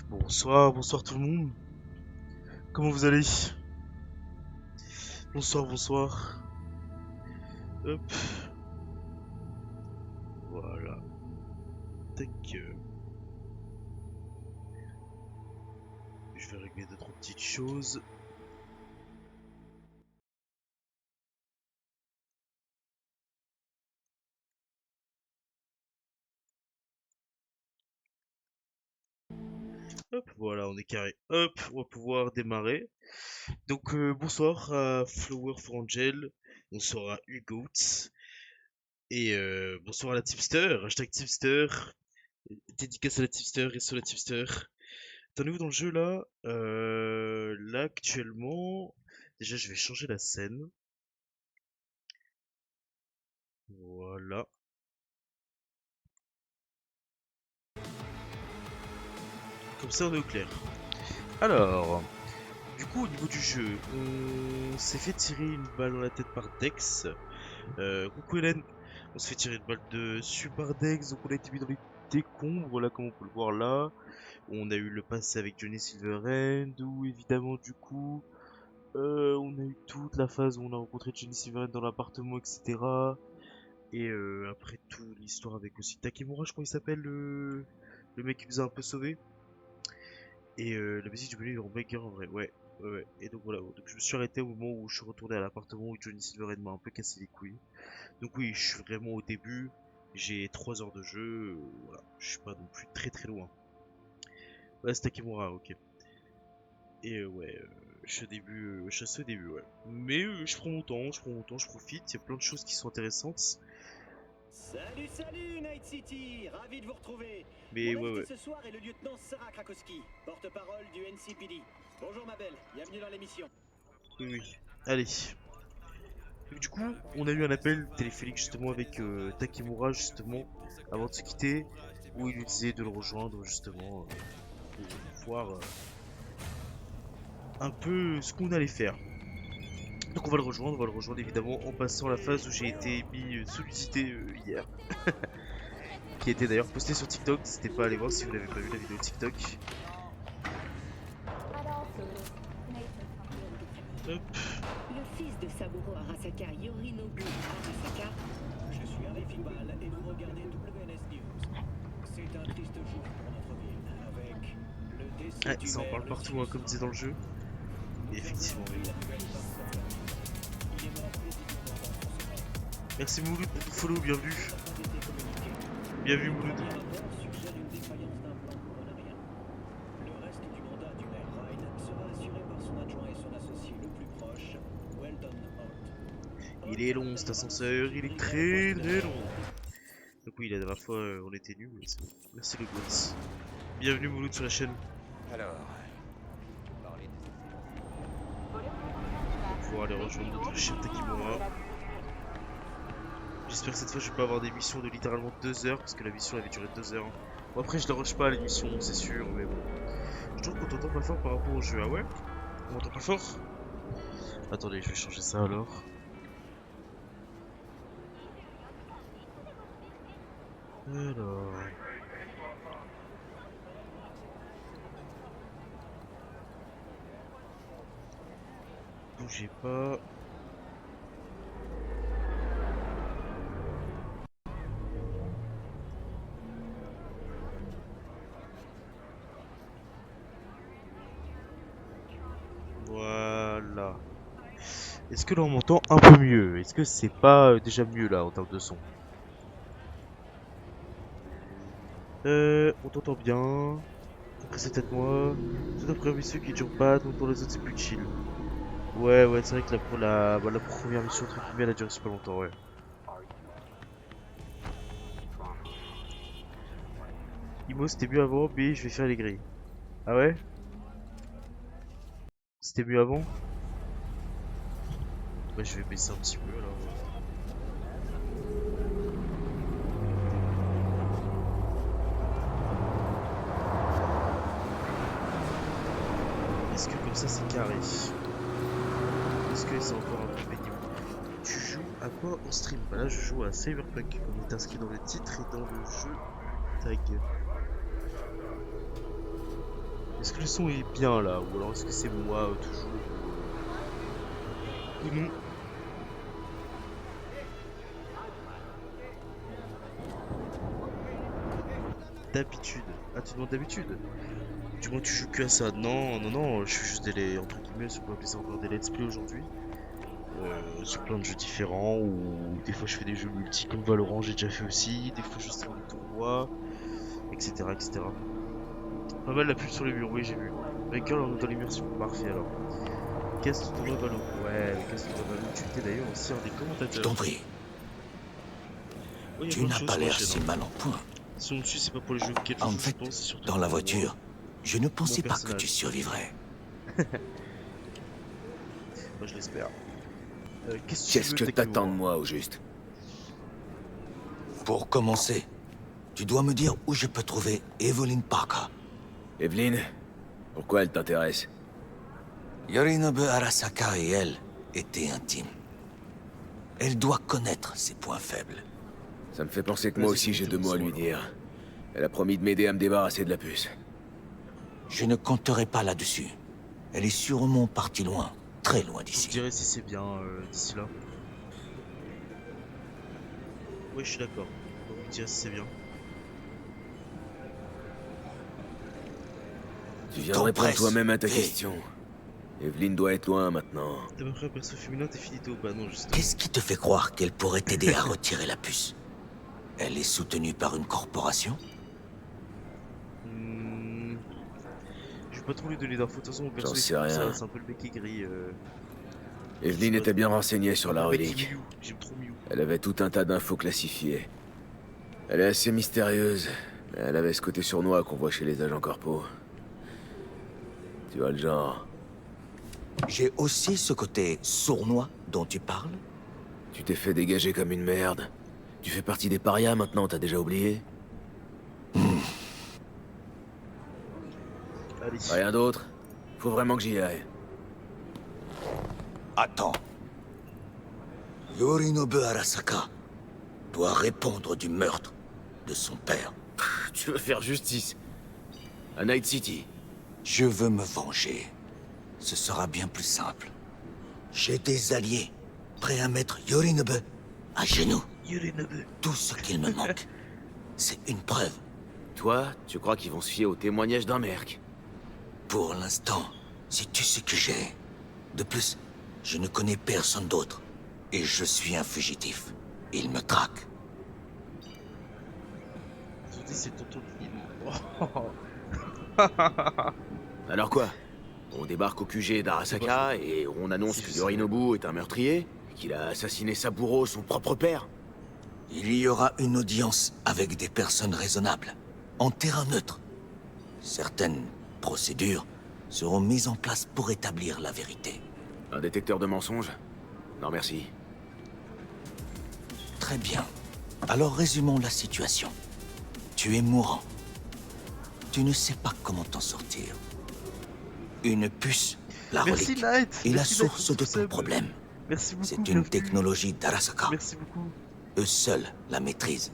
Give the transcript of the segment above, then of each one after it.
Bonsoir, bonsoir tout le monde. Comment vous allez? Bonsoir, bonsoir. Hop. Voilà. Tac. Je vais régler deux trois petites choses. Hop, voilà, on est carré. Hop, on va pouvoir démarrer. Donc bonsoir à Flower for Angel. Bonsoir à Hugo. Et bonsoir à la tipster. Hashtag tipster. Dédicace à la tipster et sur la tipster. T'en es où dans le jeu là? Là actuellement. Déjà je vais changer la scène. Voilà. Comme ça on est au clair. Alors, du coup au niveau du jeu, on s'est fait tirer une balle dans la tête par Dex. Coucou Hélène, on s'est fait tirer une balle dessus par Dex, donc on a été mis dans les décombres, voilà comme on peut le voir là. On a eu le passé avec Johnny Silverhand, où évidemment du coup, on a eu toute la phase où on a rencontré Johnny Silverhand dans l'appartement, etc. Et après tout, l'histoire avec aussi Takemura, je crois qu'il s'appelle, le mec qui nous a un peu sauvés. Et la musique du milieu est en banger en vrai, ouais. Ouais, ouais. Et donc voilà, donc je me suis arrêté au moment où je suis retourné à l'appartement où Johnny Silverhand m'a un peu cassé les couilles. Donc oui, je suis vraiment au début, j'ai 3 heures de jeu, voilà, je suis pas non plus très très loin. Ouais, c'est Takemura, ok. Et ouais, je suis au début, ouais. Mais je prends mon temps, je profite, il y a plein de choses qui sont intéressantes. Salut, salut Night City, ravi de vous retrouver. Mais Mon ouais, invité ouais, ce soir est le lieutenant Sarah Krakowski, porte-parole du NCPD. Bonjour ma belle, bienvenue dans l'émission. oui, oui. Allez. Donc, du coup, on a eu un appel téléphonique justement avec Takemura justement avant de se quitter, où il nous disait de le rejoindre justement pour voir un peu ce qu'on allait faire. Donc on va le rejoindre évidemment en passant la phase où j'ai été mis sollicité hier, qui a été d'ailleurs postée sur TikTok. N'hésitez pas à aller voir si vous n'avez pas vu la vidéo TikTok. Hop. Le fils de Saburo Arasaka, Yorinobu Arasaka. Je suis Harry Figbal et vous regardez WNS News. C'est un triste jour pour notre ville, avec le décès Ouais, du ça en maire parle partout hein, comme disait dans le jeu. Et effectivement, oui. Merci Mouloud pour ton follow, bienvenue. Bienvenue Mouloud. Suggère une défaillance d'un plan pour ne rien. Le reste du mandat du maire Ryan sera assuré par son adjoint et son associé le plus proche, Weldon Holt. Il est long cet ascenseur, il est très très long. Donc oui, la dernière fois on était nus, mais c'est bon. Merci le GOAT. Bienvenue Mouloud sur la chaîne. Alors, On va pouvoir aller rejoindre notre cher Takimura. J'espère que cette fois je vais pas avoir des missions de littéralement 2 heures, parce que la mission avait duré 2 heures. Bon après je la rush pas l'émission, c'est sûr, mais bon. Je trouve qu'on t'entend pas fort par rapport au jeu, ah ouais? On m'entend pas fort? Attendez, je vais changer ça alors. Alors... Bougez pas. Voilà. Est-ce que là on m'entend un peu mieux? Est-ce que c'est pas déjà mieux là en termes de son? On t'entend bien. Après c'est peut-être moi. Tout après mission qui dure pas, donc pour les autres c'est plus chill. Ouais, ouais, c'est vrai que la première mission entre guillemets elle a duré super longtemps, ouais. Imo c'était mieux avant, mais je vais faire les grilles. Ah ouais? C'était mieux avant? Bah je vais baisser un petit peu alors. Est-ce que comme ça c'est carré? Est-ce que c'est encore un peu pénible? Tu joues à quoi en stream? Bah là je joue à Cyberpunk, comme il est inscrit dans le titre et dans le jeu tag. Est-ce que le son est bien là? Ou alors est-ce que c'est moi toujours ou non? D'habitude. Ah, tu demandes d'habitude? Du moins, tu joues que à ça. Non, non, non, je fais juste entre guillemets, si on peut appeler ça encore des let's play aujourd'hui. Sur plein de jeux différents, ou des fois je fais des jeux multi comme Valorant, j'ai déjà fait aussi. Des fois je stream des tournois, etc., etc. Pas mal la pub sur les murs, oui, j'ai vu. Michael dans l'immersion, parfait alors. Cast tournoi Valo. Ouais, le cast tournoi Valo, tu étais d'ailleurs aussi un des Je commentateurs. t'en prie, Ouais, il y a tu plein de n'as choses pas sur la l'air chaîne, si hein. mal en point. Si on dessus, c'est pas pour les jeux auxquels je En joue, je fait, pense, c'est surtout dans la pour voiture, je ne pensais pas que tu personnage. survivrais. Moi, je l'espère. Qu'est-ce que tu Qu'est-ce veux que exactement? t'attends de moi, au juste? Pour commencer, tu dois me dire où je peux trouver Evelyn Parker. Evelyn? Pourquoi elle t'intéresse? Yorinobu Arasaka et elle étaient intimes. Elle doit connaître ses points faibles. Ça me fait penser que moi Vas-y, aussi j'ai deux monte-nous mots à le lui son, dire. Elle a promis de m'aider à me débarrasser de la puce. Je ne compterai pas là-dessus. Elle est sûrement partie loin, très loin Vous me d'ici. direz si c'est bien d'ici là. Ouais, je suis d'accord. Vous me direz si c'est bien. Tu viens de répondre presse. toi-même à ta Vite. question. Evelyn doit être loin maintenant. T'as pas pris un perso féminin, t'es finito. Bah non, justement. Qu'est-ce qui te fait croire qu'elle pourrait t'aider à retirer la puce? Elle est soutenue par une corporation? Hmm, je vais pas trop lui donner d'infos. De toute façon, mon perso J'en est sais fait comme rien. ça, c'est un peu le mec aigri. Evelyn était bien renseignée sur la Le mec qui relique. Miu, j'aime trop Miu. Elle avait tout un tas d'infos classifiées. Elle est assez mystérieuse, mais elle avait ce côté sournois qu'on voit chez les agents corpaux. Tu vois le genre. J'ai aussi ce côté sournois dont tu parles. Tu t'es fait dégager comme une merde. Tu fais partie des parias maintenant, t'as déjà oublié? Allez. Rien d'autre? Faut vraiment que j'y aille. Attends. Yorinobu Arasaka doit répondre du meurtre de son père. Tu veux faire justice? À Night City. Je veux me venger. Ce sera bien plus simple. J'ai des alliés prêts à mettre Yorinobu à genoux. Yorinobu. Tout ce qu'il me manque, c'est une preuve. Toi, tu crois qu'ils vont se fier au témoignage d'un merc? Pour l'instant, c'est tout ce que j'ai. De plus, je ne connais personne d'autre. Et je suis un fugitif. Il me traque. Je dis, c'est tonton Lynn. Alors quoi? On débarque au QG d'Arasaka et on annonce que Yorinobu est un meurtrier? Qu'il a assassiné sa bourreau, son propre père? Il y aura une audience avec des personnes raisonnables, en terrain neutre. Certaines procédures seront mises en place pour établir la vérité. Un détecteur de mensonges? Non merci. Très bien. Alors résumons la situation. Tu es mourant. Tu ne sais pas comment t'en sortir. Une puce, la Merci relique, Knight. est la Merci, Knight, source pour de tout ton ça. problème. Merci beaucoup. C'est une bienvenue. technologie d'Arasaka. Merci beaucoup. Eux seuls la maîtrisent.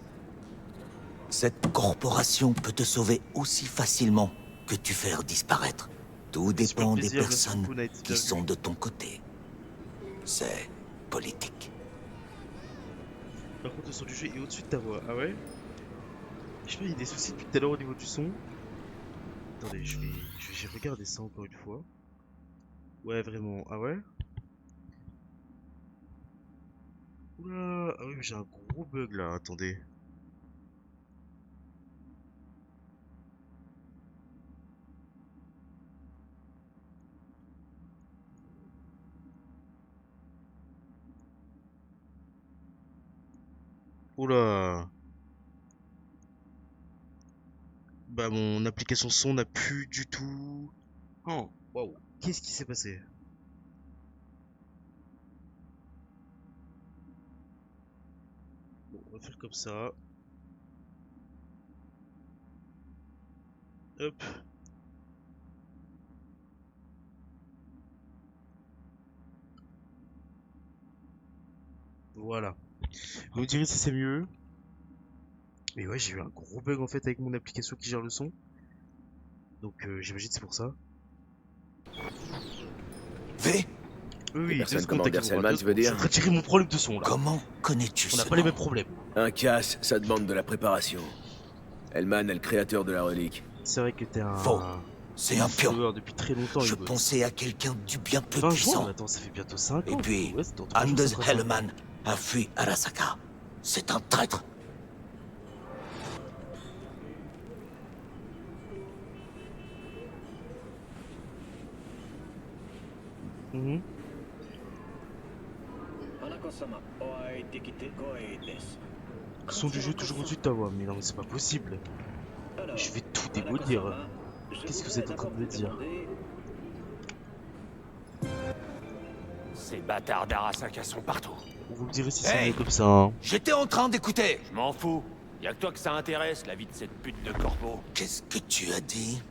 Cette corporation peut te sauver aussi facilement que tu faire disparaître. Tout Super dépend des plaisir, merci personnes beaucoup, Knight, qui bienvenue. sont de ton côté. C'est politique. Par contre, le son du jeu est au-dessus de ta voix. Ah ouais? Je sais pas, il y a des soucis depuis tout à l'heure au niveau du son. Attendez, j'ai regardé ça encore une fois. Ouais, vraiment. Ah ouais? Oula, ah oui, mais j'ai un gros bug là. Attendez. Oula. Bah, mon application son n'a plus du tout. Oh, waouh. Qu'est-ce qui s'est passé? Bon, on va faire comme ça. Hop. Voilà. Vous me direz si c'est mieux. Mais ouais, j'ai eu un gros bug en fait avec mon application qui gère le son. Donc j'imagine c'est pour ça. V, Oui, personne deux secondes, commande t'inquiète, Selman, deux tu veux secondes. Je suis dire en train de tirer mon problème de son là. comment connais-tu On n'a ce pas les nom? mêmes problèmes. Un casse, ça demande de la préparation. Hellman est le créateur de la relique. C'est vrai que t'es un... Faux. C'est un pion. joueur depuis très longtemps, Je Hugo. pensais à quelqu'un du bien plus 20 juin, puissant. mais attends, ça fait bientôt 5 Et ans. puis, Ouais, c'est dans 3 jours, Anders ça fera 5 ans. Hellman a fui Arasaka. C'est un traître. Mhm. Hanako-sama, oi dekite koi desu. Son du jeu toujours au-dessus de ta voix, mais non mais c'est pas possible. Alors, Je vais tout démolir. Hanako-sama, je Qu'est-ce que voudrais vous êtes en train de me d'abord dire? demander- Ces bâtards d'Arasaka sont partout. Vous me direz si c'est Hey mieux comme ça. Hein. J'étais en train d'écouter. Je m'en fous. Y'a que toi que ça intéresse, la vie de cette pute de corpo. Qu'est-ce que tu as dit?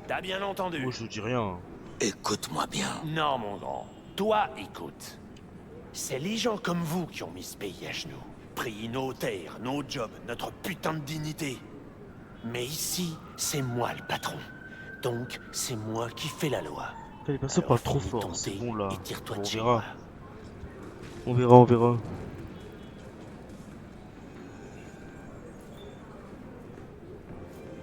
T'as bien entendu? Moi je dis rien. Écoute-moi bien. Non, mon grand. Toi, écoute. C'est les gens comme vous qui ont mis ce pays à genoux. Pris nos terres, nos jobs, notre putain de dignité. Mais ici, c'est moi le patron. Donc, c'est moi qui fais la loi. Les persos Alors, parlent trop finis fort, ton c'est thé bon là. et tire-toi Bon, de on chez verra. moi. On verra, on verra.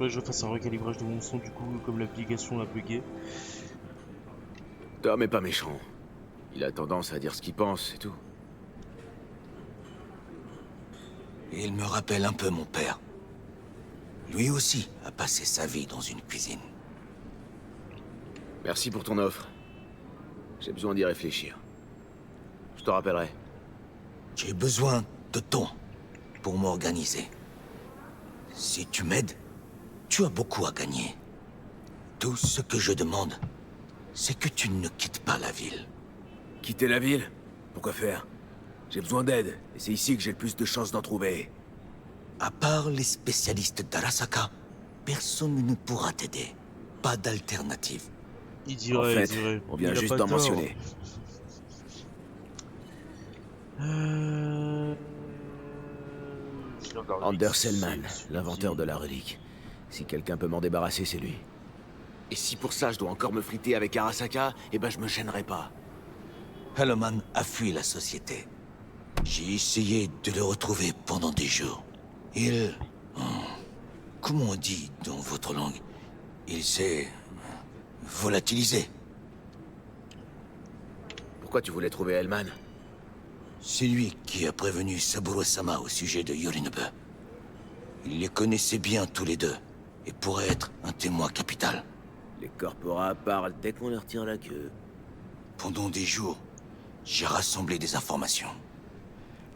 Ouais, je vais faire un recalibrage de mon son du coup, comme l'application l'a bugué. Tom est pas méchant. Il a tendance à dire ce qu'il pense, c'est tout. Il me rappelle un peu mon père. Lui aussi a passé sa vie dans une cuisine. Merci pour ton offre. J'ai besoin d'y réfléchir. Je te rappellerai. J'ai besoin de temps pour m'organiser. Si tu m'aides, tu as beaucoup à gagner. Tout ce que je demande, c'est que tu ne quittes pas la ville. Quitter la ville? Pourquoi faire? J'ai besoin d'aide, et c'est ici que j'ai le plus de chances d'en trouver. À part les spécialistes d'Arasaka, personne ne pourra t'aider. Pas d'alternative. Il En dirait, fait, il dirait. on vient Il a juste pas d'en tort. mentionner. Je regarde Anders X, Hellman, c'est l'inventeur dit. de la relique. Si quelqu'un peut m'en débarrasser, c'est lui. Et si pour ça je dois encore me friter avec Arasaka, eh ben je me gênerai pas. Hellman a fui la société. J'ai essayé de le retrouver pendant des jours. Il... comment on dit dans votre langue? Il s'est... volatilisé. Pourquoi tu voulais trouver Hellman? C'est lui qui a prévenu Saburo-sama au sujet de Yorinobu. Il les connaissait bien tous les deux, et pourrait être un témoin capital. Les corporats parlent dès qu'on leur tire la queue. Pendant des jours, j'ai rassemblé des informations.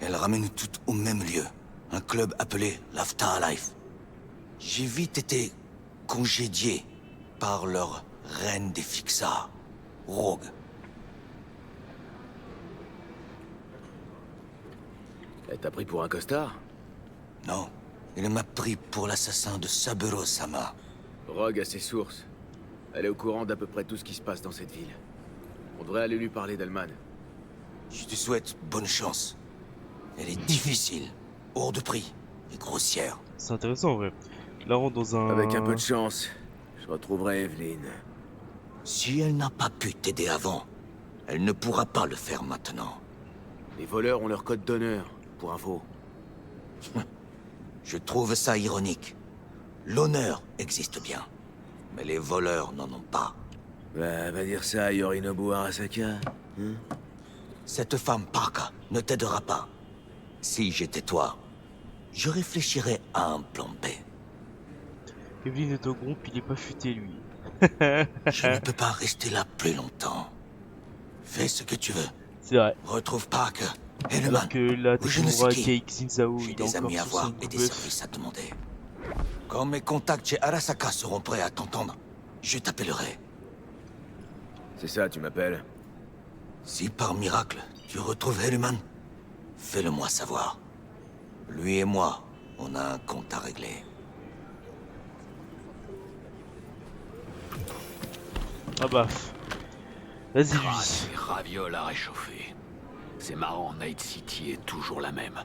Elles ramènent toutes au même lieu, un club appelé l'Afterlife. J'ai vite été congédié par leur reine des Fixars, Rogue. Elle t'a pris pour un costard? Non, elle m'a pris pour l'assassin de Saburo-sama. Rogue a ses sources. Elle est au courant d'à peu près tout ce qui se passe dans cette ville. On devrait aller lui parler d'Hellman. Je te souhaite bonne chance. Elle est difficile, hors de prix et grossière. C'est intéressant en vrai. Là on rentre dans un... Avec un peu de chance, je retrouverai Evelyn. Si elle n'a pas pu t'aider avant, elle ne pourra pas le faire maintenant. Les voleurs ont leur code d'honneur, pour info. Je trouve ça ironique. L'honneur existe bien, mais les voleurs n'en ont pas. Bah, va dire ça à Yorinobu Arasaka. Hein? Cette femme Parka ne t'aidera pas. Si j'étais toi, je réfléchirais à un plan B. Evelyn est au groupe, il est pas futé lui. Je ne peux pas rester là plus longtemps. Fais ce que tu veux. C'est vrai. Retrouve Parker, Hellman. Alors que là, Ou je ne sais Takemura qui. Keiki Shinzao, J'ai il est des encore amis à sur voir son et des bluff. services à demander. Quand mes contacts chez Arasaka seront prêts à t'entendre, je t'appellerai. C'est ça, tu m'appelles? Si par miracle, tu retrouves Hellman, fais-le-moi savoir. Lui et moi, on a un compte à régler. Ah bah. Vas-y Ah, lui. ces ravioles à réchauffer. C'est marrant, Night City est toujours la même.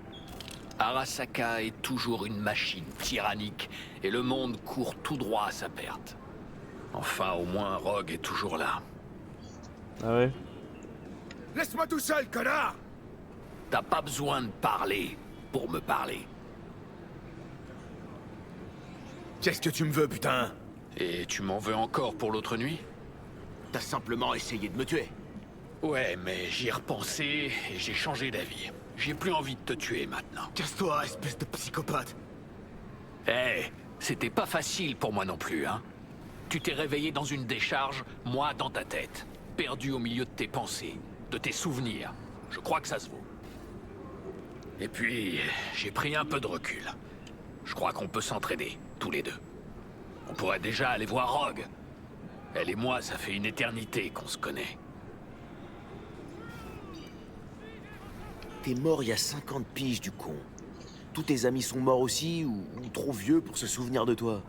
Arasaka est toujours une machine tyrannique et le monde court tout droit à sa perte. Enfin, au moins, Rogue est toujours là. Ah ouais? Laisse-moi tout seul, connard! T'as pas besoin de parler pour me parler. Qu'est-ce que tu me veux, putain? Et tu m'en veux encore pour l'autre nuit? T'as simplement essayé de me tuer. Ouais, mais j'y ai repensé et j'ai changé d'avis. J'ai plus envie de te tuer maintenant. Casse-toi, espèce de psychopathe. Eh, c'était pas facile pour moi non plus, hein. Tu t'es réveillé dans une décharge, moi dans ta tête. Perdu au milieu de tes pensées, de tes souvenirs. Je crois que ça se vaut. Et puis, j'ai pris un peu de recul. Je crois qu'on peut s'entraider, tous les deux. On pourrait déjà aller voir Rogue. Elle et moi, ça fait une éternité qu'on se connaît. T'es mort il y a 50 piges, du con. Tous tes amis sont morts aussi, ou trop vieux pour se souvenir de toi.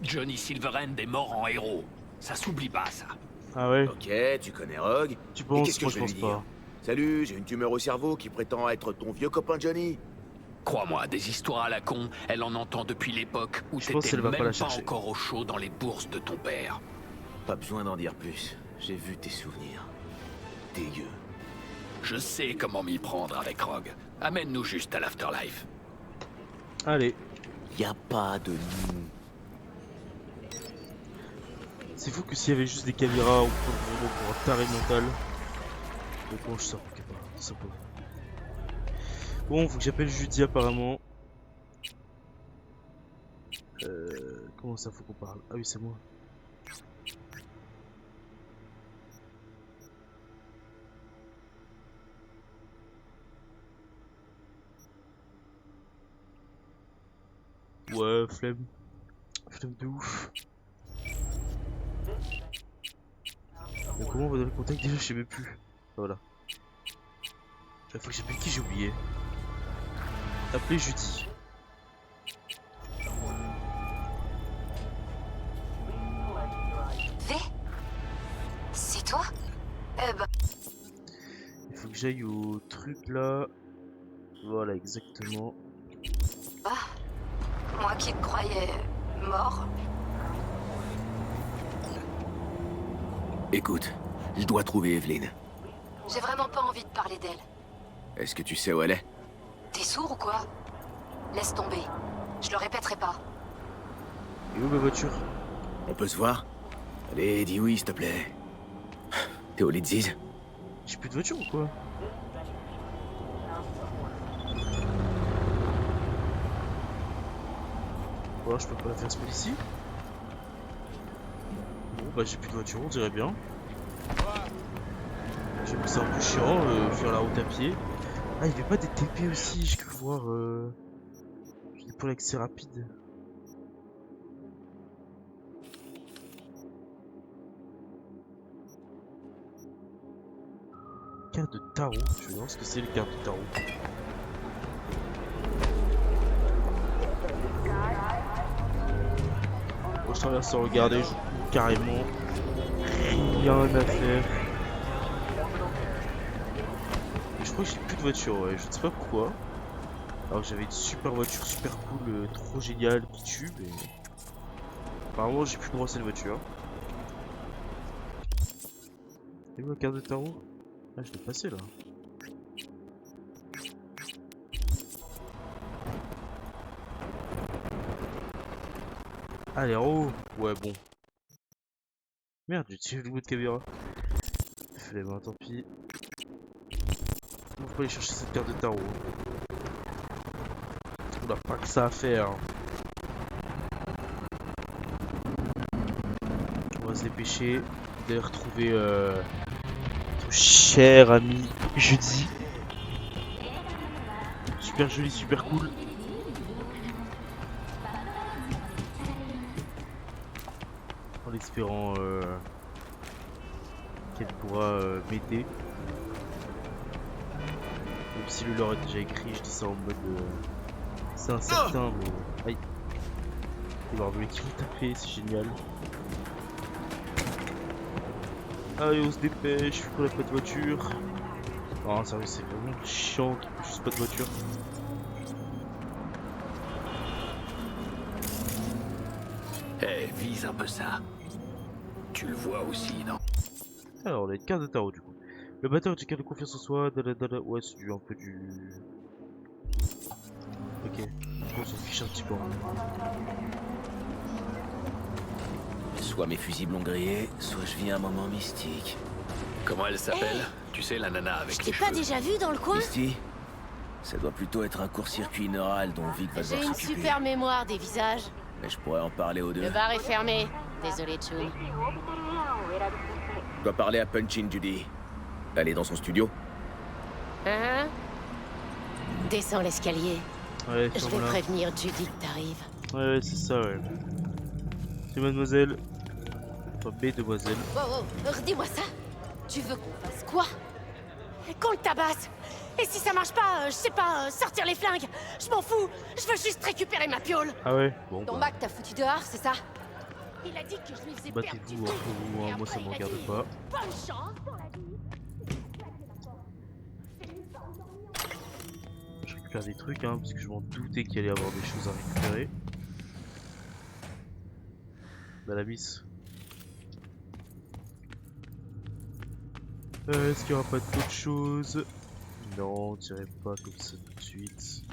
Johnny Silverhand est mort en héros. Ça s'oublie pas, ça. Ah ouais? Ok, tu connais Rogue. Tu Et penses? qu'est-ce que Moi je je vais pense lui pas. dire? Salut, j'ai une tumeur au cerveau qui prétend être ton vieux copain Johnny. Crois-moi, des histoires à la con, elle en entend depuis l'époque où Je pense t'étais qu'elle va pas même la pas chercher. encore au chaud dans les bourses de ton père. Pas besoin d'en dire plus. J'ai vu tes souvenirs. Dégueu. Je sais comment m'y prendre avec Rogue. Amène-nous juste à l'Afterlife. Allez. Y a pas de nous. C'est fou que s'il y avait juste des caméras, on peut vraiment pour un taré mental. Donc comment je sors quelque part, tout simplement. Bon, faut que j'appelle Judy apparemment. Comment ça faut qu'on parle? Ah oui, c'est moi. Ouais, flemme. Flemme de ouf. Mais comment on va dans le contact déjà? Je sais même plus. Voilà. Il faut que j'appelle qui? J'ai oublié. Appeler Judy. V? C'est toi? Ben, Il faut que j'aille au truc là. Voilà, exactement. moi qui te croyais mort. Écoute, je dois trouver Evelyn. J'ai vraiment pas envie de parler d'elle. Est-ce que tu sais où elle est? T'es sourd ou quoi? Laisse tomber. Je le répéterai pas. Et où ma voiture? On peut se voir? Allez, dis oui, s'il te plaît. T'es au Lidziz? J'ai plus de voiture ou quoi? Ou alors je peux pas la faire spell ici? Bon bah j'ai plus de voiture, on dirait bien. J'avoue que c'est un peu chiant, faire la route à pied. Ah, il y avait pas des TP aussi, j'ai cru voir pour l'accès rapide. Carte de tarot, je vais voir ce que c'est les cartes de tarot. Bon, je traverse sans regarder, je cours carrément. Rien à faire. Et je crois que j'ai plus de voiture, ouais, je ne sais pas pourquoi. Alors que j'avais une super voiture, super cool, trop géniale, qui tue, mais... Apparemment j'ai plus le droit à cette voiture. Et où la carte de tarot? Ah, je l'ai passé là. Allez, en haut. Ouais, bon. Merde, j'ai tiré le bout de caméra. Flemme, tant pis. On peut aller chercher cette carte de tarot. On n'a pas que ça à faire. On va se dépêcher d'aller retrouver notre cher ami Judy. Super joli, super cool. En espérant qu'elle pourra m'aider. Même si le lore est déjà écrit, je dis ça en mode c'est incertain, mais aïe. Il va y avoir qui vont taper, c'est génial. Allez, on se dépêche, vu qu'on a pas de voiture. Oh, sérieux, c'est vraiment chiant qu'il n'y ait juste pas de voiture. Eh, vise un peu ça. Tu le vois aussi, non? Alors, on a une carte de tarot du coup. Le batteur est une carte de confiance en soi. Ouais, c'est un peu du. Ok, on s'en fiche un petit peu. Soit mes fusibles ont grillé, soit je vis un moment mystique. Comment elle s'appelle? Tu sais, la nana avec Je les t'ai pas cheveux. déjà vu dans le coin? Misty, ça doit plutôt être un court-circuit neural dont Vic va J'ai devoir une s'occuper. super mémoire des visages. Mais je pourrais en parler aux deux. Le bar est fermé. Désolé, Chun. Je dois parler à Punchin, Judy. Elle est dans son studio. Hein? Descends l'escalier. Ouais, Je vais ferme-la. prévenir Judy que t'arrives. Ouais, c'est ça, ouais. C'est mademoiselle. Enfin, mesdemoiselles. Wow, redis-moi ça. Tu veux qu'on fasse quoi? Qu'on le tabasse. Et si ça marche pas, je sais pas, sortir les flingues. Je m'en fous. Je veux juste récupérer ma piole. Ah ouais, bon, Ton bah, bac t'as foutu dehors, c'est ça? Il a dit que je lui faisais perdre du battez-vous temps. entre vous, Et hein, moi ça après, me il a regarde dit, pas. bonne chance dans la vie. Je récupère des trucs, hein, parce que je m'en doutais qu'il allait y avoir des choses à récupérer. Bah la miss. Est-ce qu'il y aura pas d'autres choses? Non, on dirait pas comme ça tout de suite.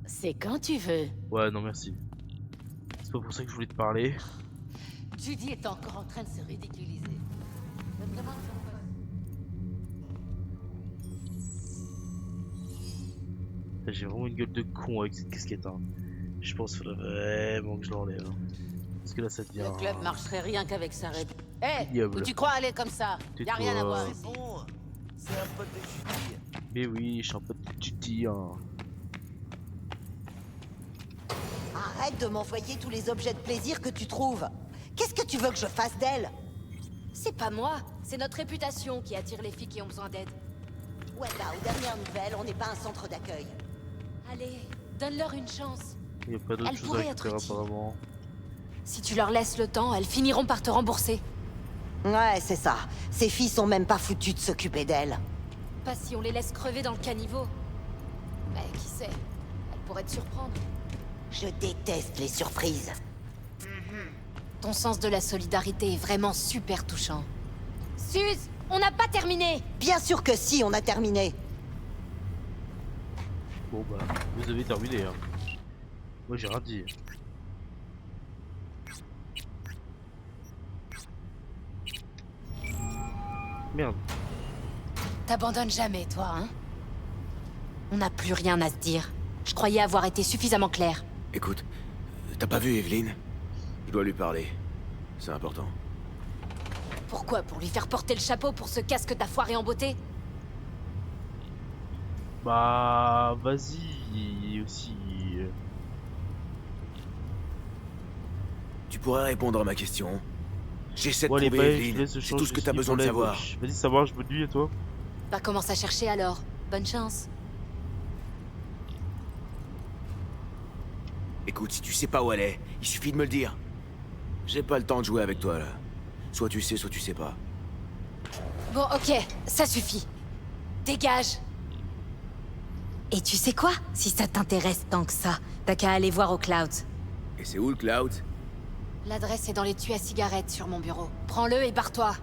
C'est quand tu veux. Ouais, non merci. C'est pas pour ça que je voulais te parler. Judy est encore en train de se ridiculiser. J'ai vraiment une gueule de con avec cette casquette, hein. Je pense qu'il faudrait vraiment que je l'enlève, hein. Parce que là ça devient... Le club marcherait rien qu'avec sa ré... Hé, ignoble. où tu crois aller comme ça? Y a rien à voir. Tais-toi. Bon, c'est un pote de Judy. Mais oui, je suis un peu de Judy, hein. Arrête de m'envoyer tous les objets de plaisir que tu trouves. Qu'est-ce que tu veux que je fasse d'elle? C'est pas moi, c'est notre réputation qui attire les filles qui ont besoin d'aide. Ouais, bah, aux dernières nouvelles, on n'est pas un centre d'accueil. Allez, donne-leur une chance. Il y a pas d'autre Elle chose à pourrait être récupérer utile. apparemment. Si tu leur laisses le temps, elles finiront par te rembourser. Ouais, c'est ça. Ces filles sont même pas foutues de s'occuper d'elle. Pas si on les laisse crever dans le caniveau. Mais qui sait, elles pourraient te surprendre. Je déteste les surprises. Ton sens de la solidarité est vraiment super touchant. Suze, on n'a pas terminé. Bien sûr que si, on a terminé. Bon bah, vous avez terminé, hein. Moi j'ai rien dit. Merde. T'abandonnes jamais, toi, hein? On n'a plus rien à se dire. Je croyais avoir été suffisamment clair. Écoute, t'as pas vu Evelyn? Je dois lui parler. C'est important. Pourquoi? Pour lui faire porter le chapeau pour ce casque que t'as foiré en beauté? Bah, vas-y aussi. Tu pourrais répondre à ma question. J'essaie de Bon allez, trouver bye, je te Evelyn. laisse C'est changer tout ce que de t'as slip besoin pour de la savoir. gauche. Vas-y, ça marche, bonne nuit à toi. Bah commence à chercher alors. Bonne chance. Écoute, si tu sais pas où elle est, il suffit de me le dire. J'ai pas le temps de jouer avec toi là. Soit tu sais, soit tu sais pas. Bon, ok, ça suffit. Dégage. Et tu sais quoi? Si ça t'intéresse tant que ça, t'as qu'à aller voir au Clouds. Et c'est où le Cloud? L'adresse est dans les tuyaux à cigarettes sur mon bureau. Prends-le et barre-toi.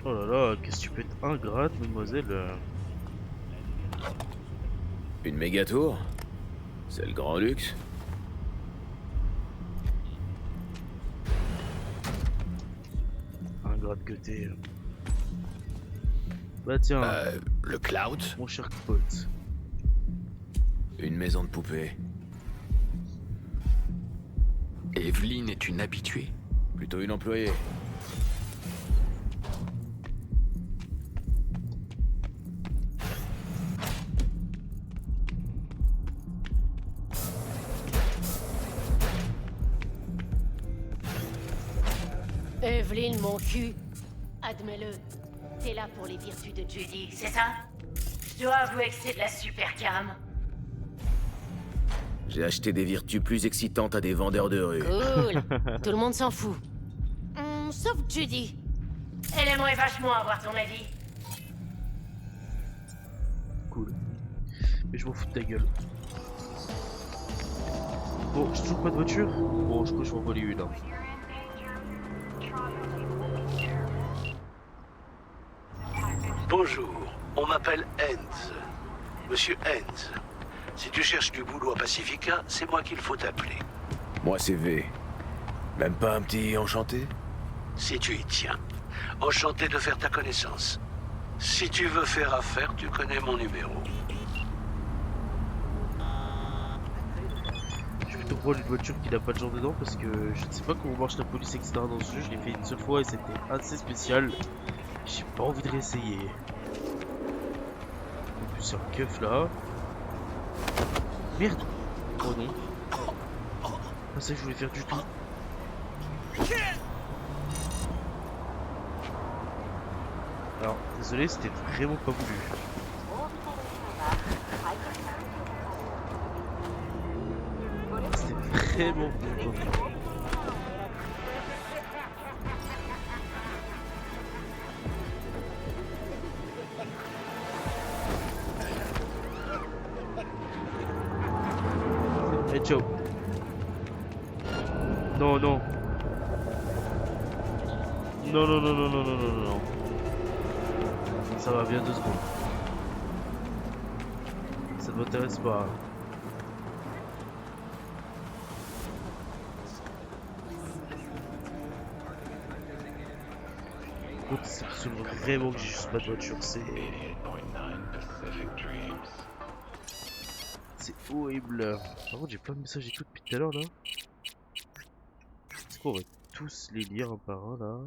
Oh là là, qu'est-ce que tu peux être ingrate, mademoiselle. Une méga tour? C'est le grand luxe. Ingrate que t'es. Bah tiens, Le Cloud? mon cher pote. Une maison de poupée. Evelyn est une habituée. Plutôt une employée. Evelyn, mon cul. Admets-le. T'es là pour les vertus de Judy, c'est ça? Je dois avouer que c'est de la super cam. J'ai acheté des vertus plus excitantes à des vendeurs de rue. Cool. Tout le monde s'en fout. Sauf Judy. Elle aimerait vachement avoir ton avis. Mais je m'en fous de ta gueule. Bon, j'ai toujours pas de voiture. Bon, je crois que je vais en voler une. Hein. Bonjour, on m'appelle Hens. Monsieur Hens. Si tu cherches du boulot à Pacifica, c'est moi qu'il faut appeler. Moi, c'est V. Même pas un petit enchanté? Si tu y tiens. Enchanté de faire ta connaissance. Si tu veux faire affaire, tu connais mon numéro. Je vais te prendre une voiture qui n'a pas de gens dedans parce que je ne sais pas comment marche la police, etc. dans ce jeu. Je l'ai fait une seule fois et c'était assez spécial. J'ai pas envie de réessayer. En plus, il y a un keuf là. Merde! Oh non. Pas ça que je voulais faire du tout. Alors, désolé, c'était vraiment pas voulu. C'était vraiment pas voulu. Hey Joe. Non, non. Non, non, non, non, non, non, non, non. Ça va, bien 2 secondes. Ça ne m'intéresse pas. Donc c'est absolument vraiment que j'ai juste pas de voiture, c'est horrible. Par contre j'ai plein de messages et tout depuis tout à l'heure là. Est-ce qu'on va tous les lire un par un là?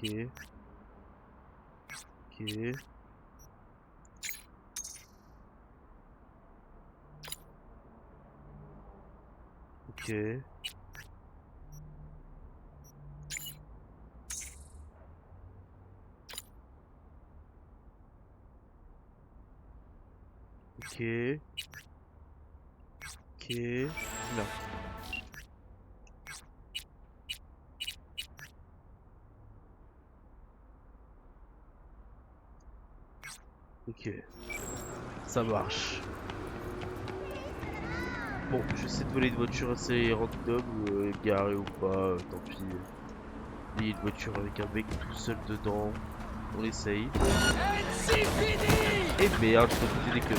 Ok. Ok. Ok. Ok. Ok. Non. Ok. Ça marche. Bon, j'essaie de voler une voiture assez random, garée ou pas, tant pis. Il y a une voiture avec un mec tout seul dedans. On essaye. Et merde, je dois péter des queues.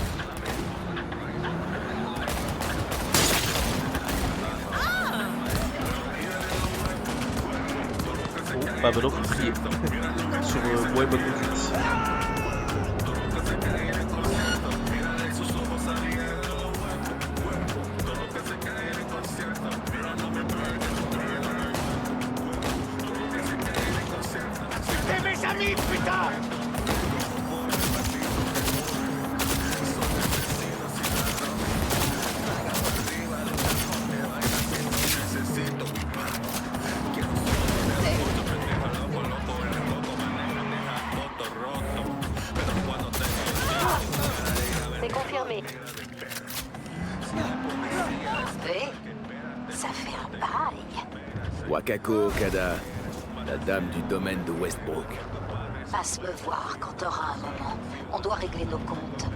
Bon, bah maintenant faut prier. Sur moi et ma conduite. C'est confirmé. Oui, ça fait un bail. Wakako Okada, la dame du domaine de Westbrook. Passe me voir quand t'auras un moment. On doit régler nos comptes.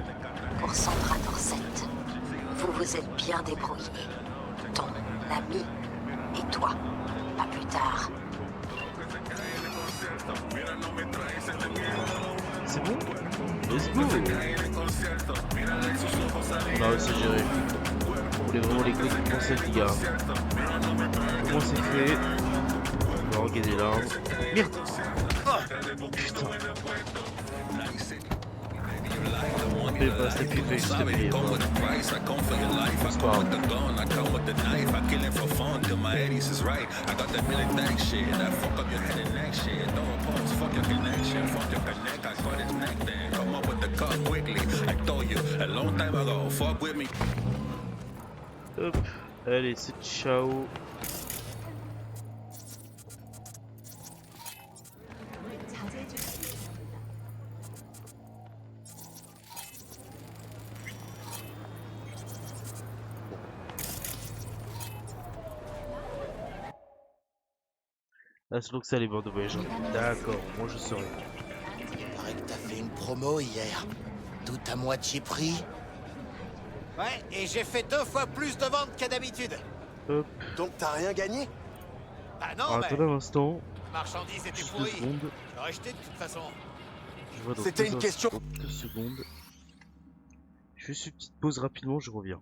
Pour Sandra Dorset. Vous vous êtes bien débrouillés. Ton ami et toi. À plus tard. C'est bon? Let's go! On a réussi à gérer. On voulait vraiment les clés qui commençaient les gars. Comment c'est fait? On va regarder l'arbre. Merde! Putain! Je vais pas rester plus fait juste après. C'est pas grave. Hop, allez, c'est ciao. Ah, c'est donc ça les bords de voyage. D'accord, moi je saurais. Paraît que t'as fait une promo hier. Tout à moitié prix. Ouais, et j'ai fait 2 fois plus de ventes qu'à d'habitude. Hop. Donc t'as rien gagné? Bah non, Alors, attendez un instant. marchandise était Juste 2 pourrie. secondes. J'aurais jeté de toute façon. Je vois dans C'était 2 une question. 2 secondes. Je fais une petite pause rapidement, je reviens.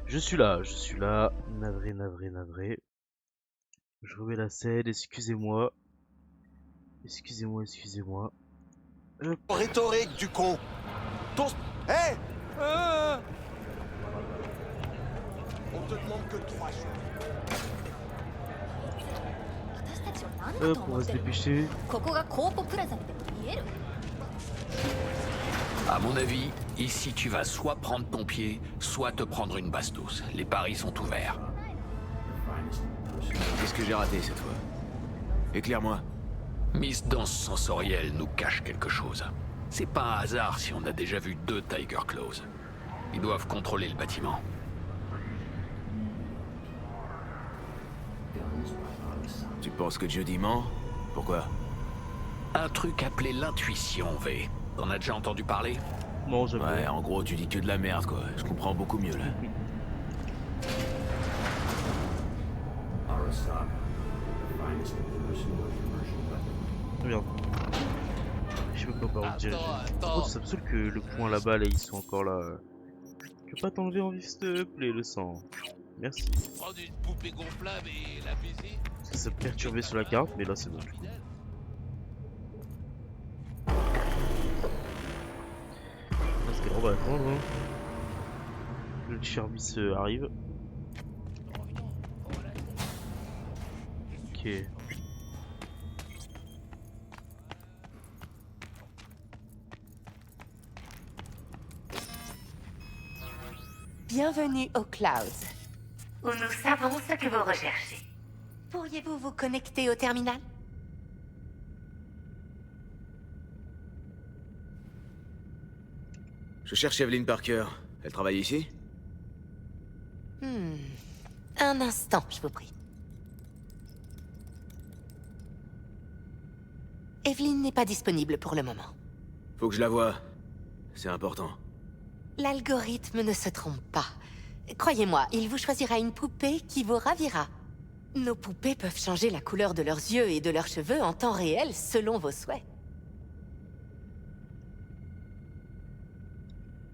Je suis là. Navré. Je remets la scène, excusez-moi. Excusez-moi. Hop. Rhétorique du con. Ton... Hé On te demande que 3 choses. Hop, on va se dépêcher. À mon avis, ici tu vas soit prendre ton pied, soit te prendre une bastos. Les paris sont ouverts. Qu'est-ce que j'ai raté cette fois? Éclaire-moi. Miss Danse Sensorielle nous cache quelque chose. C'est pas un hasard si on a déjà vu 2 Tiger Claws. Ils doivent contrôler le bâtiment. Tu penses que Jody ment? Pourquoi? Un truc appelé l'intuition, V. T'en as déjà entendu parler? Non, je Ouais, en gros, tu dis que de la merde, quoi. Je comprends beaucoup mieux, là. Regarde. Je sais même pas par où diriger. Oh, ça me saoule que le point là-bas, là, ils sont encore là. Je peux pas t'enlever en vif, s'il te plaît, le sang. Merci. Prendre une poupée gonflable et la baiser. Ça me perturbait sur la carte, mais là c'est bon. Parce qu'on va attendre. Hein. Le service arrive. Ok. bienvenue aux Clouds, où nous savons ce que vous recherchez. Pourriez-vous vous connecter au terminal? Je cherche Evelyn Parker. Elle travaille ici? Un instant, je vous prie. Evelyn n'est pas disponible pour le moment. Faut que je la voie. C'est important. L'algorithme ne se trompe pas. Croyez-moi, il vous choisira une poupée qui vous ravira. Nos poupées peuvent changer la couleur de leurs yeux et de leurs cheveux en temps réel selon vos souhaits.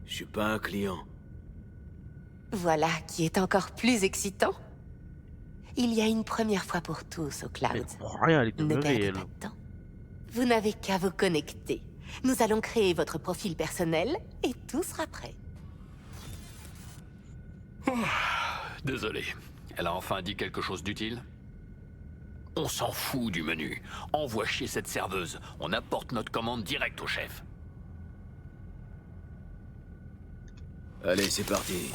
Je suis pas un client. Voilà qui est encore plus excitant. Il y a une première fois pour tous au Cloud. Rien, elle est Ne perdez réelle. pas de temps. Vous n'avez qu'à vous connecter. Nous allons créer votre profil personnel et tout sera prêt. Désolé. Elle a enfin dit quelque chose d'utile? On s'en fout du menu. Envoie chier cette serveuse. On apporte notre commande direct au chef. Allez, c'est parti.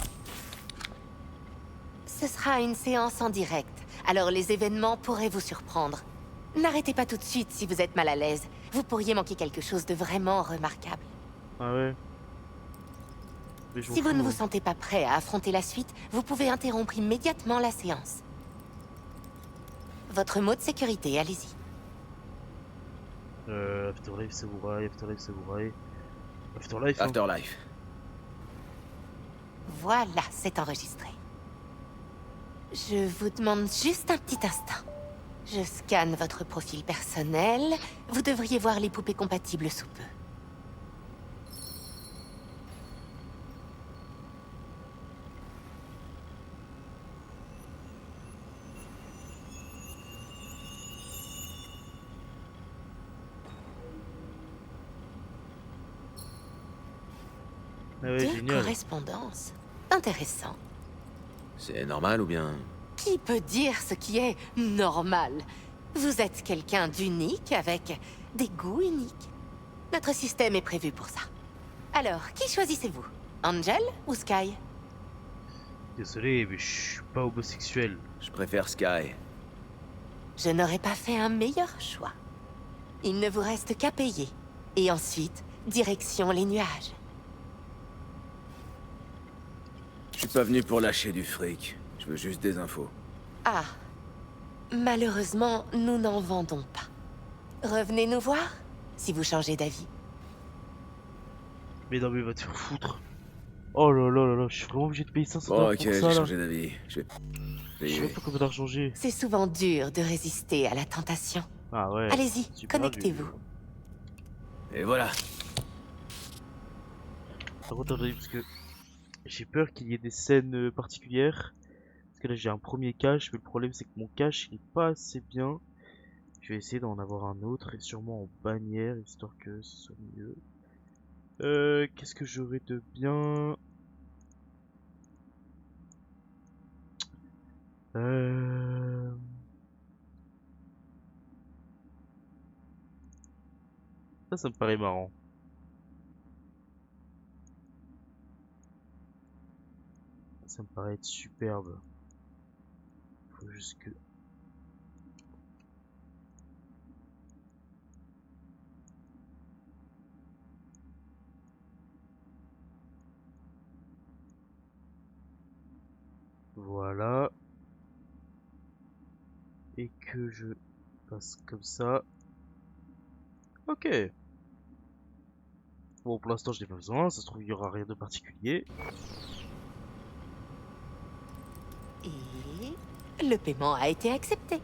Ce sera une séance en direct, alors les événements pourraient vous surprendre. N'arrêtez pas tout de suite si vous êtes mal à l'aise. Vous pourriez manquer quelque chose de vraiment remarquable. Ah ouais. Mais je m'en Si vous fous, ne vous hein. sentez pas prêt à affronter la suite, vous pouvez interrompre immédiatement la séance. Votre mot de sécurité, allez-y. Afterlife Samurai, Afterlife Samurai. Afterlife. hein. Afterlife. Voilà, c'est enregistré. Je vous demande juste un petit instant. Je scanne votre profil personnel. Vous devriez voir les poupées compatibles sous peu. Ah ouais, Deux génial. correspondances. Intéressant. C'est normal ou bien... Qui peut dire ce qui est normal? Vous êtes quelqu'un d'unique avec des goûts uniques. Notre système est prévu pour ça. Alors, qui choisissez-vous? Angel ou Sky? Désolé, mais je suis pas homosexuel. Je préfère Sky. Je n'aurais pas fait un meilleur choix. Il ne vous reste qu'à payer. Et ensuite, direction les nuages. Je suis pas venu pour lâcher du fric. Je veux juste des infos. Ah. Malheureusement, nous n'en vendons pas. Revenez nous voir, si vous changez d'avis. Mais non, mais va te faire foutre. Oh là là là là, je suis vraiment obligé de payer 500 Bon, dollars ok, pour j'ai ça là. changé d'avis. Je vais Je sais payer. même pas combien d'argent j'ai. C'est souvent dur de résister à la tentation. Ah ouais. Allez-y, super connectez-vous. dur. Et voilà. Par contre, attendez, parce que j'ai peur qu'il y ait des scènes particulières. Parce que là j'ai un premier cache, mais le problème c'est que mon cache il est pas assez bien. Je vais essayer d'en avoir un autre et sûrement en bannière, histoire que ce soit mieux. Qu'est-ce que j'aurais de bien? Ça me paraît marrant. Ça me paraît être superbe. Faut juste que... Voilà. Et que je passe comme ça. Ok. Bon, pour l'instant, je n'ai pas besoin. Ça se trouve, il n'y aura rien de particulier. Et le paiement a été accepté.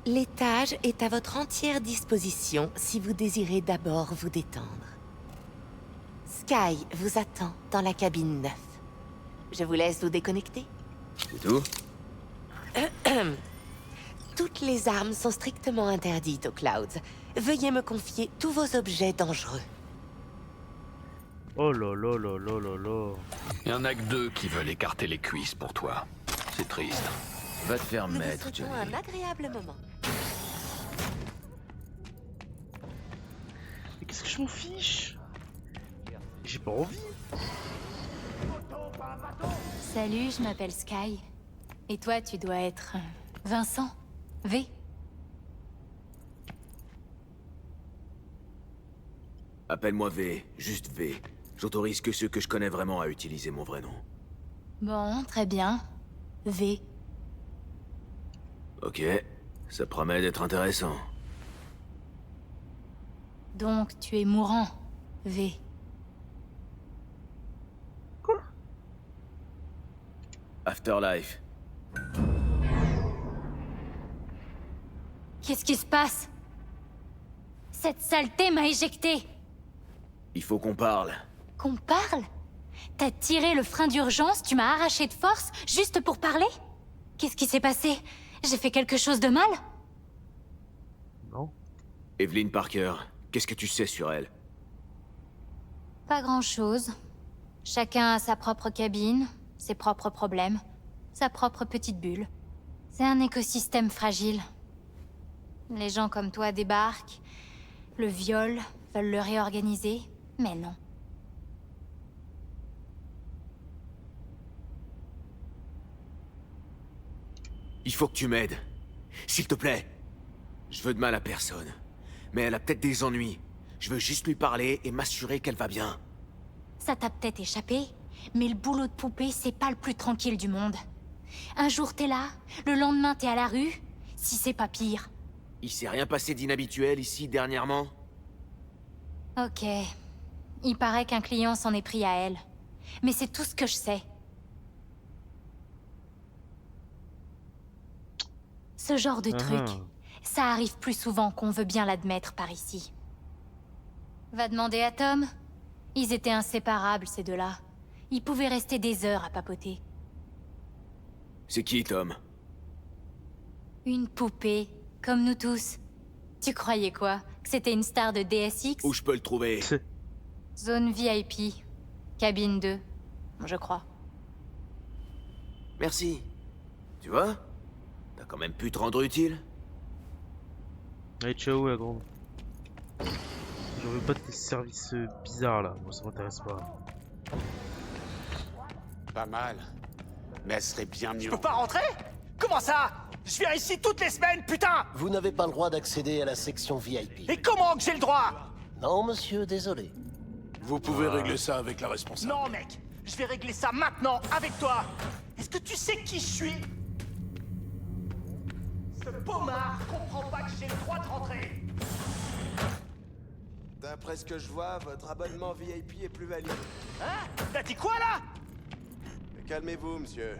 L'étage est à votre entière disposition si vous désirez d'abord vous détendre. Sky vous attend dans la cabine 9. Je vous laisse vous déconnecter. C'est tout? Toutes les armes sont strictement interdites aux Clouds. Veuillez me confier tous vos objets dangereux. Oh là là là là là là. Il y en a que deux qui veulent écarter les cuisses pour toi. C'est triste. Va te faire Nous vous mettre, souhaitons Johnny. un agréable moment. Mais qu'est-ce que je m'en fiche? J'ai pas envie. Salut, je m'appelle Sky. Et toi, tu dois être... Vincent V. Appelle-moi V, juste V. J'autorise que ceux que je connais vraiment à utiliser mon vrai nom. Bon, très bien. V. Ok, ça promet d'être intéressant. Donc, tu es mourant, V. Afterlife. Qu'est-ce qui se passe? Cette saleté m'a éjecté. Il faut qu'on parle. Qu'on parle? T'as tiré le frein d'urgence, tu m'as arraché de force, juste pour parler? Qu'est-ce qui s'est passé? J'ai fait quelque chose de mal? Non. Evelyn Parker, qu'est-ce que tu sais sur elle? Pas grand-chose. Chacun a sa propre cabine, ses propres problèmes, sa propre petite bulle. C'est un écosystème fragile. Les gens comme toi débarquent, le violent, veulent le réorganiser, mais non. Il faut que tu m'aides. S'il te plaît. Je veux de mal à personne. Mais elle a peut-être des ennuis. Je veux juste lui parler et m'assurer qu'elle va bien. Ça t'a peut-être échappé, mais le boulot de poupée, c'est pas le plus tranquille du monde. Un jour t'es là, le lendemain t'es à la rue, si c'est pas pire. Il s'est rien passé d'inhabituel ici dernièrement? Ok. Il paraît qu'un client s'en est pris à elle. Mais c'est tout ce que je sais. Ce genre de truc, ça arrive plus souvent qu'on veut bien l'admettre par ici. Va demander à Tom. Ils étaient inséparables, ces deux-là. Ils pouvaient rester des heures à papoter. C'est qui, Tom? Une poupée, comme nous tous. Tu croyais quoi? Que c'était une star de DSX? Où je peux le trouver? Zone VIP. Cabine 2, je crois. Merci. Tu vois? T'as quand même pu te rendre utile. Allez, ciao la grande. Je veux pas de tes services bizarres là, moi ça m'intéresse pas. Pas mal. Mais elle serait bien mieux. Je peux pas rentrer? Comment ça? Je viens ici toutes les semaines, putain! Vous n'avez pas le droit d'accéder à la section VIP. Et comment que j'ai le droit? Non, monsieur, désolé. Vous pouvez régler ça avec la responsable. Non, mec! Je vais régler ça maintenant, avec toi! Est-ce que tu sais qui je suis? Ce pommard comprend pas que j'ai le droit de rentrer! D'après ce que je vois, votre abonnement VIP est plus valide. Hein? T'as dit quoi, là? Calmez-vous, monsieur.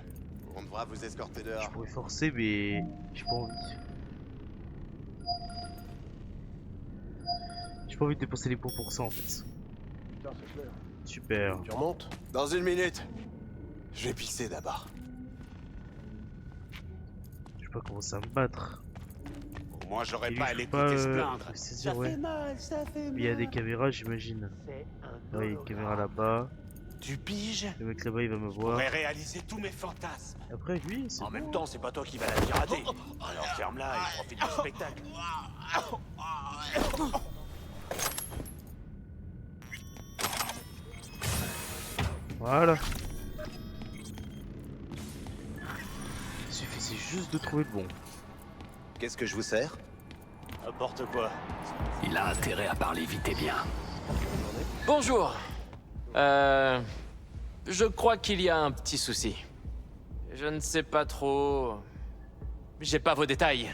On devra vous escorter dehors. Je pourrais forcer, mais j'ai pas envie. J'ai pas envie de dépenser les points pour ça en fait. Super. Tu remontes? Dans une minute. Je vais pisser d'abord. Je vais pas commencer à me battre. Au moins, j'aurais Et pas à lui, je l'écouter peux se pas, plaindre. saisir, ouais. ça fait mal. Mais il y a des caméras, j'imagine. Ouais, il y a une caméra là-bas. Tu piges? Le mec là-bas, il va me voir. Pourrais réaliser tous mes fantasmes. Après, lui, c'est En bon. même temps, c'est pas toi qui vas la pirater. Alors ferme-la et profite du spectacle. Voilà. Il suffisait juste de trouver le bon. Qu'est-ce que je vous sers? N'importe quoi. Il a intérêt à parler vite et bien. Bonjour. Je crois qu'il y a un petit souci. Je ne sais pas trop... J'ai pas vos détails.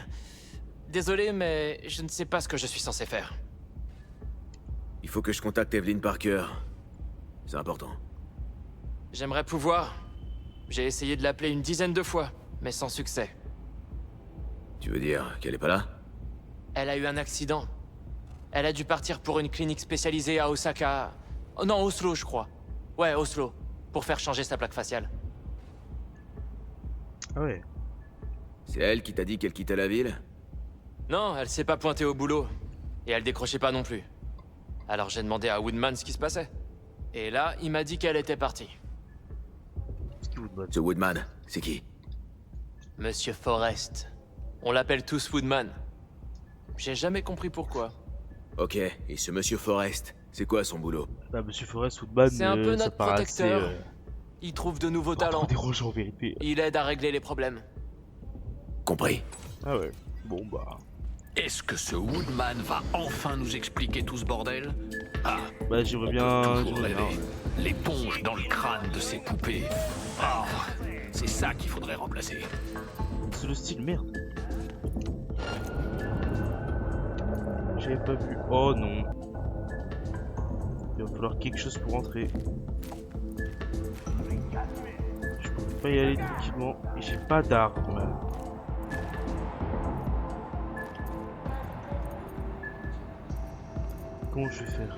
Désolé, mais je ne sais pas ce que je suis censé faire. Il faut que je contacte Evelyn Parker. C'est important. J'aimerais pouvoir. J'ai essayé de l'appeler une dizaine de fois, mais sans succès. Tu veux dire qu'elle est pas là? Elle a eu un accident. Elle a dû partir pour une clinique spécialisée à Osaka... Oh non, Oslo, je crois. Ouais, Oslo. Pour faire changer sa plaque faciale. Ah ouais. C'est elle qui t'a dit qu'elle quittait la ville? Non, elle s'est pas pointée au boulot. Et elle décrochait pas non plus. Alors j'ai demandé à Woodman ce qui se passait. Et là, il m'a dit qu'elle était partie. Ce Woodman, c'est qui? Monsieur Forrest. On l'appelle tous Woodman. J'ai jamais compris pourquoi. Ok, et ce monsieur Forrest, c'est quoi son boulot? Bah, monsieur Forrest, Woodman, C'est un peu ça notre paraît protecteur. assez, Il trouve de nouveaux Trop talents. dérangeant en vérité. Il aide à régler les problèmes. Compris. Ah ouais. Bon bah. Est-ce que ce Woodman va enfin nous expliquer tout ce bordel? Ah, Bah j'aimerais bien. toujours j'aimerais bien, rêver. ouais. L'éponge dans le crâne de ces poupées. Ah, c'est ça qu'il faudrait remplacer. C'est le style, merde. J'avais pas vu. Oh non. Il va falloir quelque chose pour entrer. Je peux pas y aller tranquillement. Et j'ai pas d'armes. Comment je vais faire?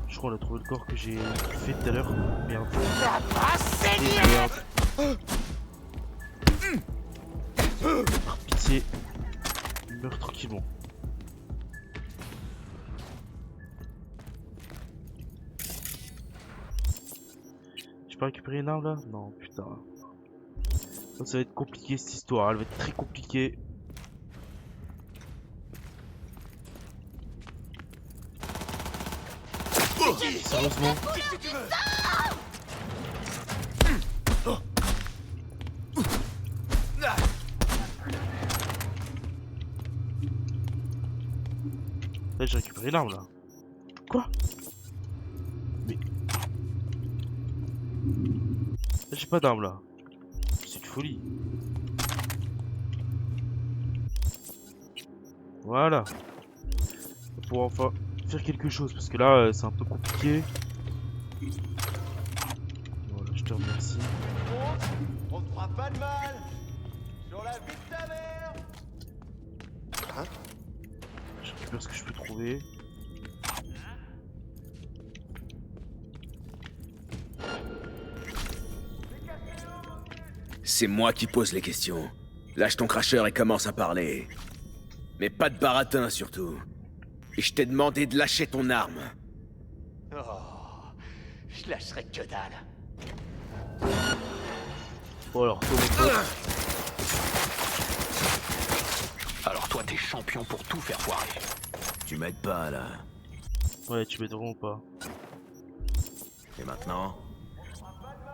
Je crois qu'on a trouvé le corps que j'ai fait tout à l'heure. Merde. Merde. Par pitié. Meurs tranquillement. Je peux récupérer une arme là? Non, putain. Ça va être compliqué cette histoire, elle va être très compliquée. Sérieusement? Là j'ai récupéré une arme là. Quoi? Mais... Là j'ai pas d'arme là. C'est une folie. Voilà. Pour enfin faire quelque chose parce que là c'est un peu compliqué. Voilà, je te remercie. On te fera pas de mal. Sur la vie de ta mère. Hein? Je récupère ce que je peux trouver. C'est moi qui pose les questions. Lâche ton cracheur et commence à parler. Mais pas de baratin surtout. Et je t'ai demandé de lâcher ton arme. Oh, je lâcherai que dalle. Bon alors, toi mon pote. Alors toi t'es champion pour tout faire foirer. Tu m'aides pas là. Ouais, tu m'aides vraiment pas. Et maintenant?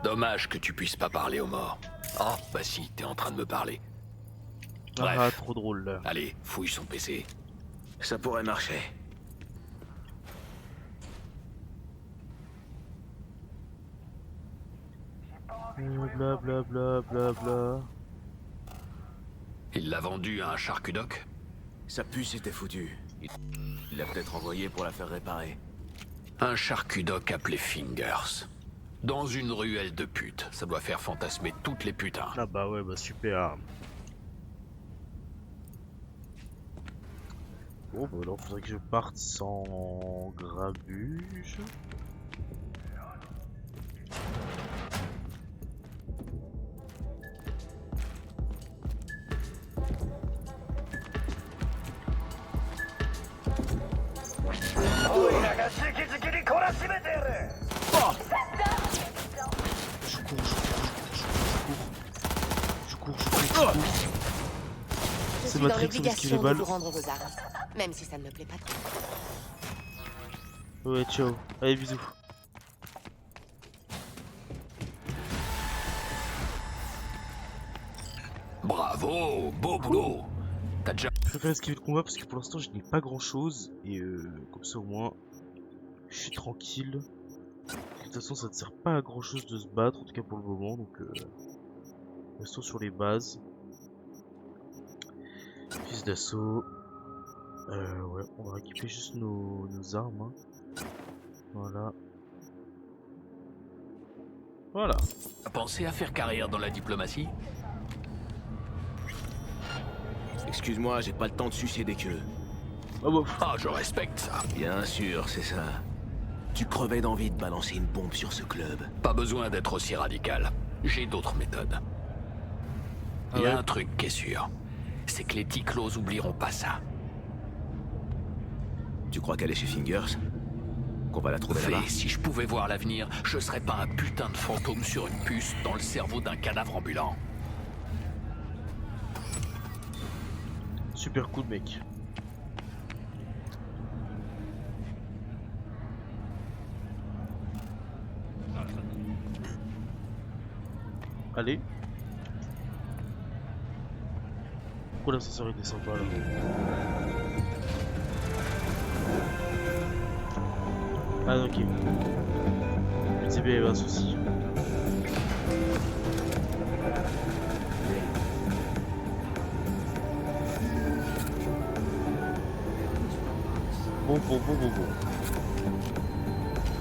Dommage que tu puisses pas parler aux morts. Ah, bah si, t'es en train de me parler. Ah, Bref. trop drôle là. Allez, fouille son PC. Ça pourrait marcher. Bla bla bla bla bla. Il l'a vendu à un charcudoc? Sa puce était foutue. Il l'a peut-être envoyé pour la faire réparer. Un charcudoc appelé Fingers. Dans une ruelle de putes. Ça doit faire fantasmer toutes les putains. Ah bah ouais, bah super. Bon bah alors faudrait que je parte sans grabuge. Je suis dans l'obligation de vous rendre vos armes, même si ça ne me plaît pas trop. Ouais, ciao. Allez, bisous. Bravo, beau boulot. T'as déjà... Je préfère esquiver le combat parce que pour l'instant je n'ai pas grand chose. Et comme ça au moins, je suis tranquille. De toute façon ça ne sert pas à grand chose de se battre, en tout cas pour le moment. Donc restons sur les bases. Fils d'assaut. Ouais, on va récupérer juste nos armes. Hein. Voilà. Voilà. Pensez à faire carrière dans la diplomatie? Excuse-moi, j'ai pas le temps de sucer des queues. Ah, je respecte ça. Bien sûr, c'est ça. Tu crevais d'envie de balancer une bombe sur ce club. Pas besoin d'être aussi radical. J'ai d'autres méthodes. Il y a un truc qui est sûr. C'est que les Ticlos oublieront pas ça. Tu crois qu'elle est chez Fingers? Qu'on va la trouver là-bas? Si je pouvais voir l'avenir, je serais pas un putain de fantôme sur une puce dans le cerveau d'un cadavre ambulant. Super cool mec. Allez. Pourquoi l'ascenseur il descend pas là? Ah ok. Le TB avait un souci. Bon.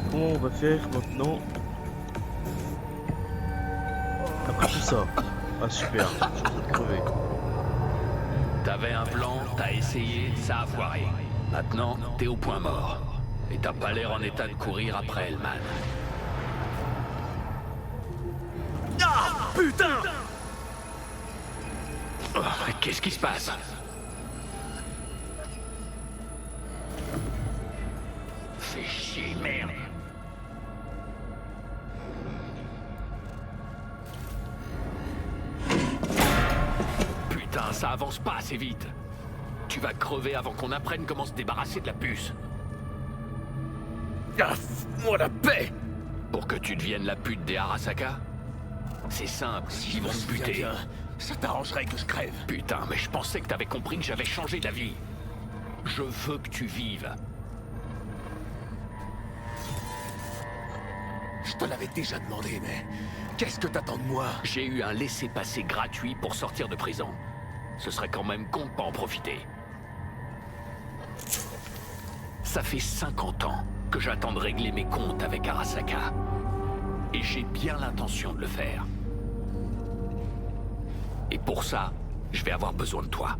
Comment on va faire maintenant? Après tout ça. Ah super, je suis en train de crever. T'avais un plan, t'as essayé, ça a foiré. Maintenant, t'es au point mort. Et t'as pas l'air en état de courir après Hellman. Ah, putain! Oh, qu'est-ce qui se passe? Fais chier, merde! Putain, ça avance pas assez vite. Tu vas crever avant qu'on apprenne comment se débarrasser de la puce. Ah, fous-moi la paix! Pour que tu deviennes la pute des Arasaka? C'est simple, ils vont te buter. Ça t'arrangerait que je crève. Putain, mais je pensais que t'avais compris que j'avais changé d'avis. Je veux que tu vives. Je te l'avais déjà demandé, mais qu'est-ce que t'attends de moi? J'ai eu un laissez-passer gratuit pour sortir de prison. Ce serait quand même con de pas en profiter. Ça fait 50 ans que j'attends de régler mes comptes avec Arasaka. Et j'ai bien l'intention de le faire. Et pour ça, je vais avoir besoin de toi.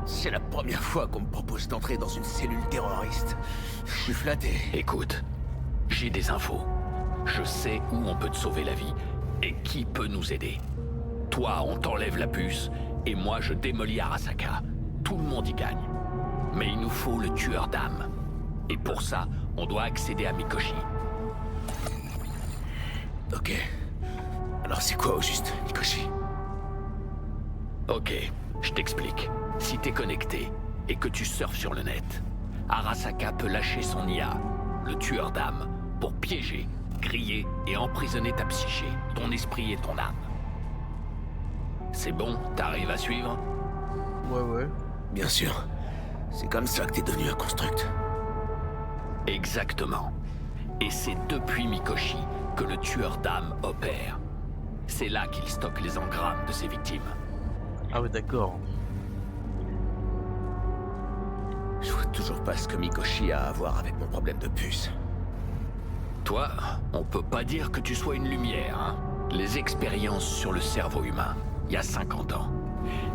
C'est la première fois qu'on me propose d'entrer dans une cellule terroriste. Je suis flatté. Écoute, j'ai des infos. Je sais où on peut te sauver la vie et qui peut nous aider. Toi, on t'enlève la puce et moi, je démolis Arasaka. Tout le monde y gagne. Mais il nous faut le tueur d'âme. Et pour ça, on doit accéder à Mikoshi. Ok. Alors c'est quoi au juste, Mikoshi? Ok, je t'explique. Si t'es connecté et que tu surfes sur le net, Arasaka peut lâcher son IA, le tueur d'âme, pour piéger, griller et emprisonner ta psyché, ton esprit et ton âme. C'est bon? T'arrives à suivre? Ouais. Bien sûr. C'est comme ça que t'es devenu un construct. Exactement. Et c'est depuis Mikoshi que le tueur d'âme opère. C'est là qu'il stocke les engrammes de ses victimes. Ah ouais, d'accord. Je vois toujours pas ce que Mikoshi a à voir avec mon problème de puce. Toi, on peut pas dire que tu sois une lumière, hein? Les expériences sur le cerveau humain, il y a 50 ans.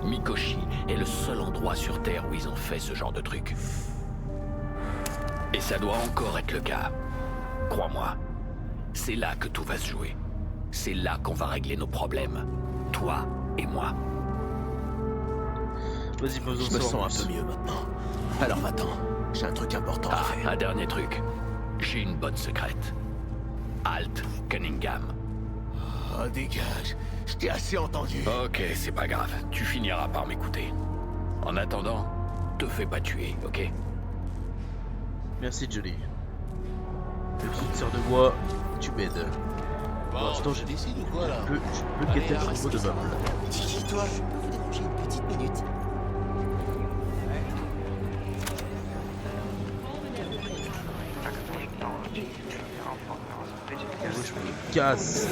Mikoshi est le seul endroit sur Terre où ils ont fait ce genre de truc. Et ça doit encore être le cas. Crois-moi, c'est là que tout va se jouer. C'est là qu'on va régler nos problèmes. Toi et moi. Vas-y, je me sens un peu mieux maintenant. Alors va-t'en, j'ai un truc important à faire. Un dernier truc. J'ai une bonne secrète. Alt Cunningham. Oh, dégage. Je t'ai assez entendu. Ok, c'est pas grave. Tu finiras par m'écouter. En attendant, te fais pas tuer, ok? Merci, Johnny. Petite sœur de bois, tu m'aides. Pour l'instant, je peux guetter un robot de meuble. Dis-toi, je peux vous déranger une petite minute. Je me casse.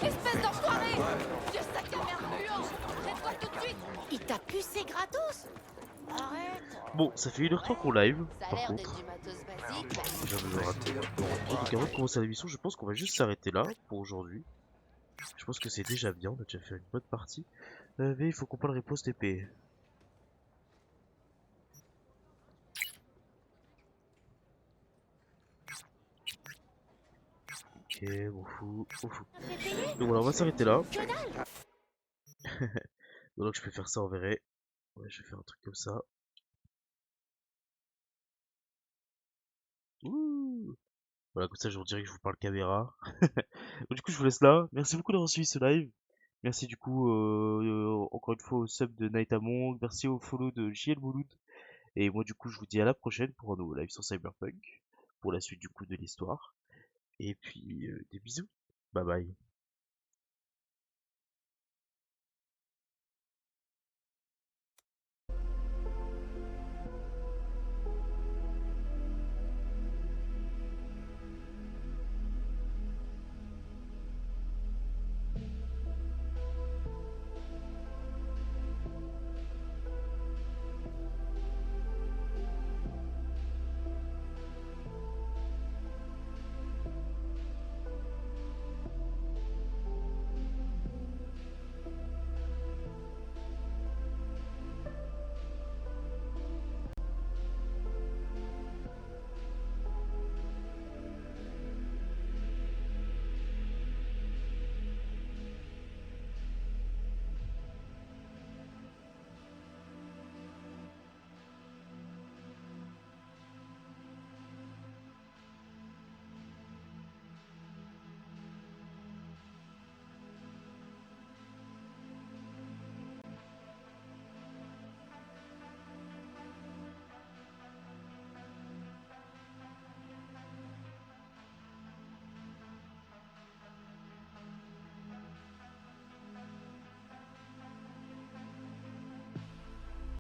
Espèce d'enfoiré! Vieux sac à merde puant! Jette-toi tout de suite! Il t'a pucé gratos? Arrête! Bon, ça fait 1h03 qu'on live, Ça a par l'air contre. d'être du matos basique. J'ai envie de le rater. Donc avant de commencer l'émission, je pense qu'on va juste s'arrêter là pour aujourd'hui. Je pense que c'est déjà bien, on a déjà fait une bonne partie. Mais il faut qu'on parle riposte épée. Ok, on fout. Donc voilà, on va s'arrêter là. Donc je peux faire ça en vrai. Ouais, je vais faire un truc comme ça. Ouh. Voilà, comme ça je vous dirai que je vous parle caméra. Bon, du coup je vous laisse là. Merci beaucoup d'avoir suivi ce live. Merci du coup encore une fois au sub de Night Among. Merci au follow de JL Mouloud. Et moi du coup je vous dis à la prochaine pour un nouveau live sur Cyberpunk. Pour la suite du coup de l'histoire. Et puis des bisous. Bye bye.